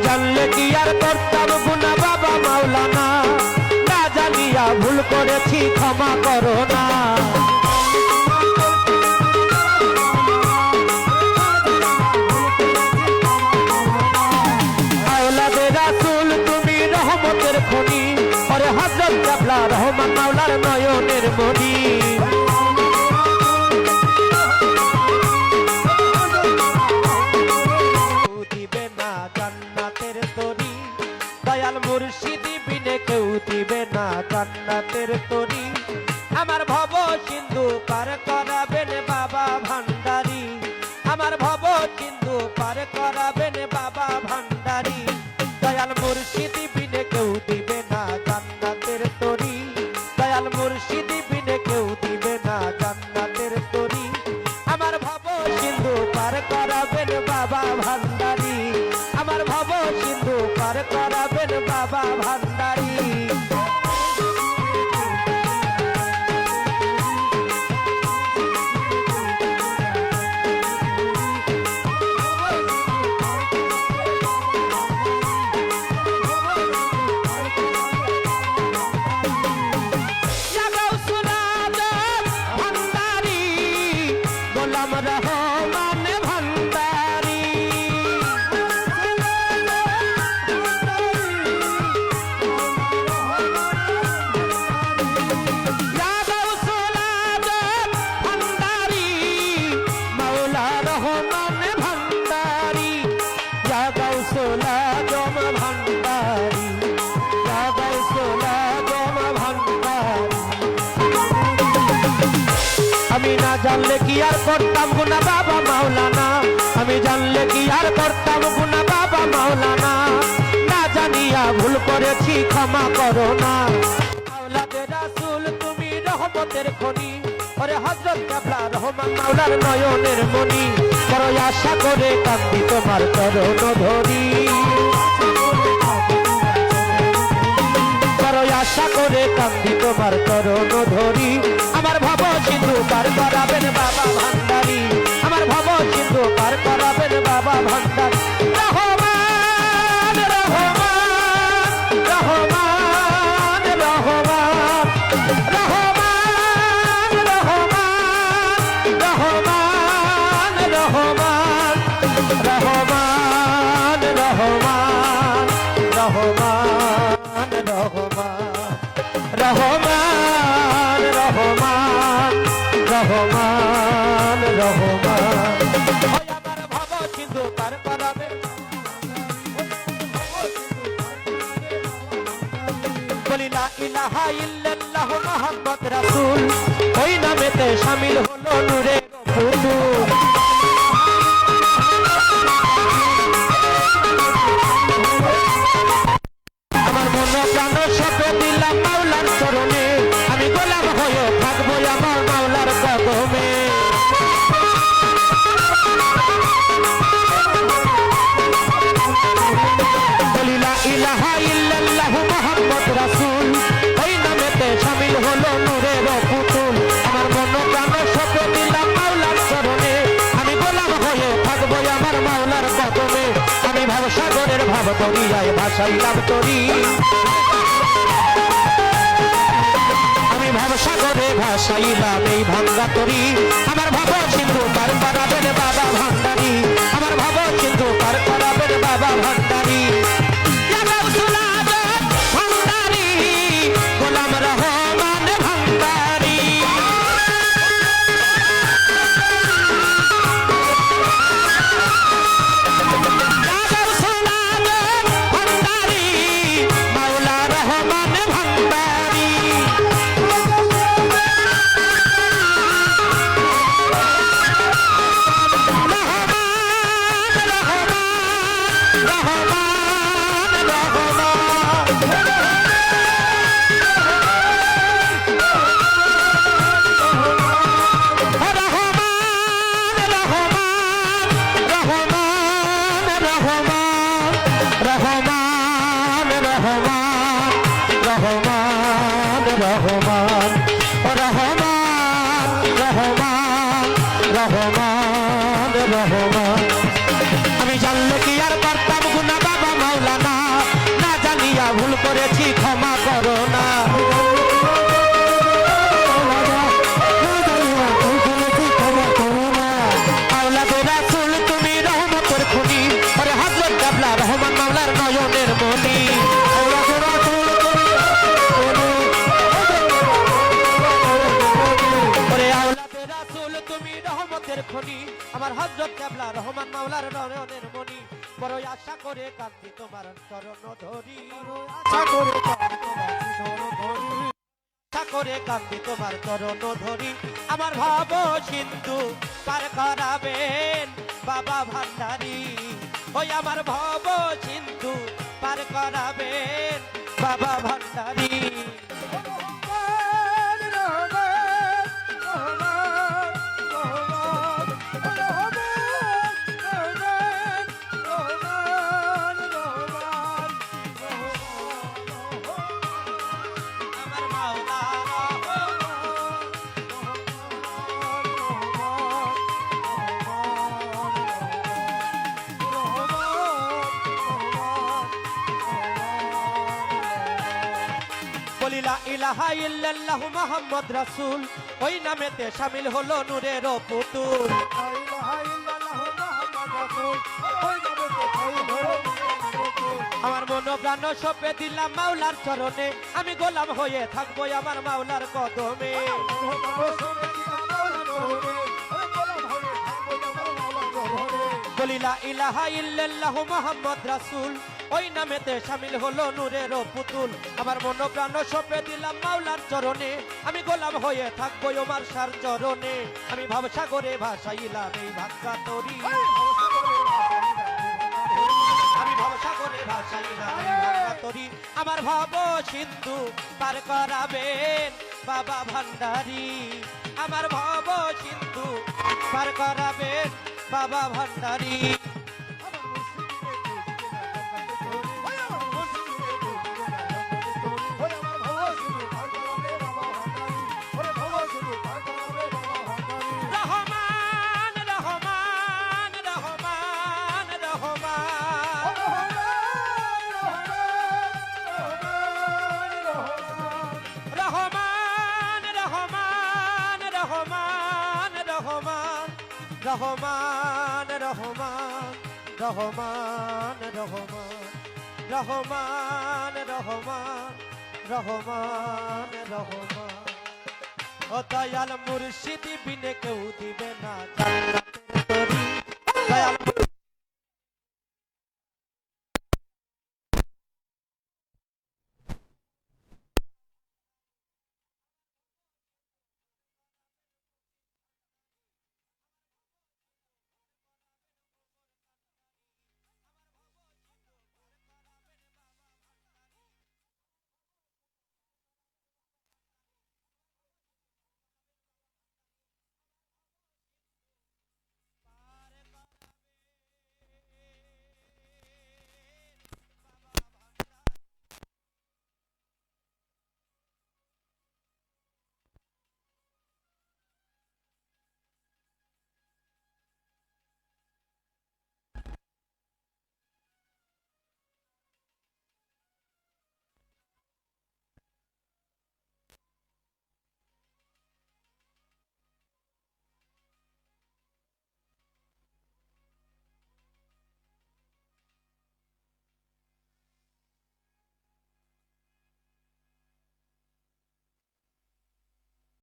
জানলে কি আর করতাম গুনাহ বাবা মাওলানা, না জানিয়া ভুল করেছি ক্ষমা করো না। আওলাদে রাসূল তুমি রহমতের খনি, ওরে হযরত কেবলা রহমান মাওলার নয়নের মণি। দিবে না জান্নাতের তরি, দয়াল মুর্শিদ বিনে কেউ দিবে না জান্নাতের তরি। আমার ভব সিন্ধু পার করাবেন বাবা ভান্ডারী, আমার ভব সিন্ধু পার করাবেন বাবা ভান্ডারী। দয়াল মুর্শিদ বিনে কেউ দিবে না জান্নাতের তরি, দয়াল মুর্শিদ বিনে কেউ দিবে না জান্নাতের তরি। আমার ভব সিন্ধু পার করাবেন বাবা ভান্ডারী, আমার ভব সিন্ধু পার করাবেন বাবা ভান্ডারী। আমি না জানলে কি আর করতাম গুনাহ বাবা মাওলানা, আমি জানলে কি আর করতাম গুনাহ বাবা মাওলানা, না জানিয়া ভুল করেছি ক্ষমা করো না। আওলাদে রাসূল তুমি রহমতের খনি, ওরে হযরত কেবলা রহমান মাওলার নয়নের মণি। বড় আশা করে কান্দি তোমার চরণ ধরি, বড় আশা করে কান্দি তোমার চরণ ধরি। আমার ভব সিন্ধু পার করাবেন বাবা ভান্ডারী, আমার ভব সিন্ধু পার করাবেন বাবা ভান্ডারী। রহমান রহমান রহমান রহমান রহমান রহমান রহমান রহমান রহমান রহমান রহমান রহমান রহমান রহমান রহমান। আমার ভব সিন্ধু পার করাবে, বলি লা ইলাহা ইল্লাল্লাহু মুহাম্মদ রাসূল, ওই নামেতে শামিল হলো নূরের ফুতুল। আমার মন প্রাণ সব দিলাম মাওলার চরণে, আমি গোলাম হয়ে থাকবো আমার মাওলার কদমে। বলি লা ইলাহা ইল্লাল্লাহু মুহাম্মদ রাসূল, ওই নামেতে শামিল হলো নূরের পুতুল। আমার মন প্রাণ সব দিলাম মাওলার চরণে, আমি গোলাম হয়ে থাকবো আমার মাওলার কদমে। আমি ভবসাগরের ভাব দরিয়ায় ভাসাইলাম তরি, আমি ভবসাগরে ভাসাইলাম এই ভাঙ্গা তরি। আমার ভব সিন্ধু পার করাবেন বাবা ভান্ডারী, আমার ভব সিন্ধু পার করাবেন বাবা ভান্ডারী। ভান্ডারী গোলাম রহমান ভান্ডারী, ভান্ডারী মাওলা রহমান ভান্ডারী। রহমান রহমান রহমান রহমান রহমান। আমি জানলে কি আর করতাম গুনাহ বাবা মাওলানা, রহমতের খনি আমার হযরত কেবলা রহমান মাওলার নয়নের মনি বড় আশা করে কান্দি তোমার চরণ ধরি আশা করে কান্দি তোমার চরণ ধরি আশা করে কান্দি তোমার চরণ ধরি আমার ভাব সিন্ধু পার করাবেন বাবা ভান্ডারী ওই আমার ভব সিন্ধু পার করাবেন বাবা ভান্ডারী আমার মাওলা বলি লা ইলাহা ইল্লাল্লাহু মুহাম্মদ রাসূল ওই নামেতে শামিল হলো নূরের পুতুল আমার মন প্রাণ সপে দিলাম মাওলার চরণে আমি গোলাম হয়ে থাকবো আমার মাওলার কদমে বলি লা ইলাহা ইল্লাল্লাহু মুহাম্মদ রাসূল ওই নামেতে শামিল হলো নূরের পুতুল আমার মন প্রাণ সপে দিলাম মাওলার চরণে আমি গোলাম হয়ে থাকবো আমার সার চরণে আমি ভবসাগরে ভাসাইলাম এই ভাগ্যা তরি আমি ভবসাগরে ভাসাইলাম এই ভাগ্যা তরি আমার ভব সিন্ধু পার করাবেন বাবা ভান্ডারী আমার ভব সিন্ধু পার করাবেন বাবা ভান্ডারী রহমান রহমান রহমান রহমান রহমান রহমান রহমান রহমান রহমান রহমান রহমান রহমান রহমান রহমান ও দয়াল মুর্শিদ বিনে কেউ দিবে না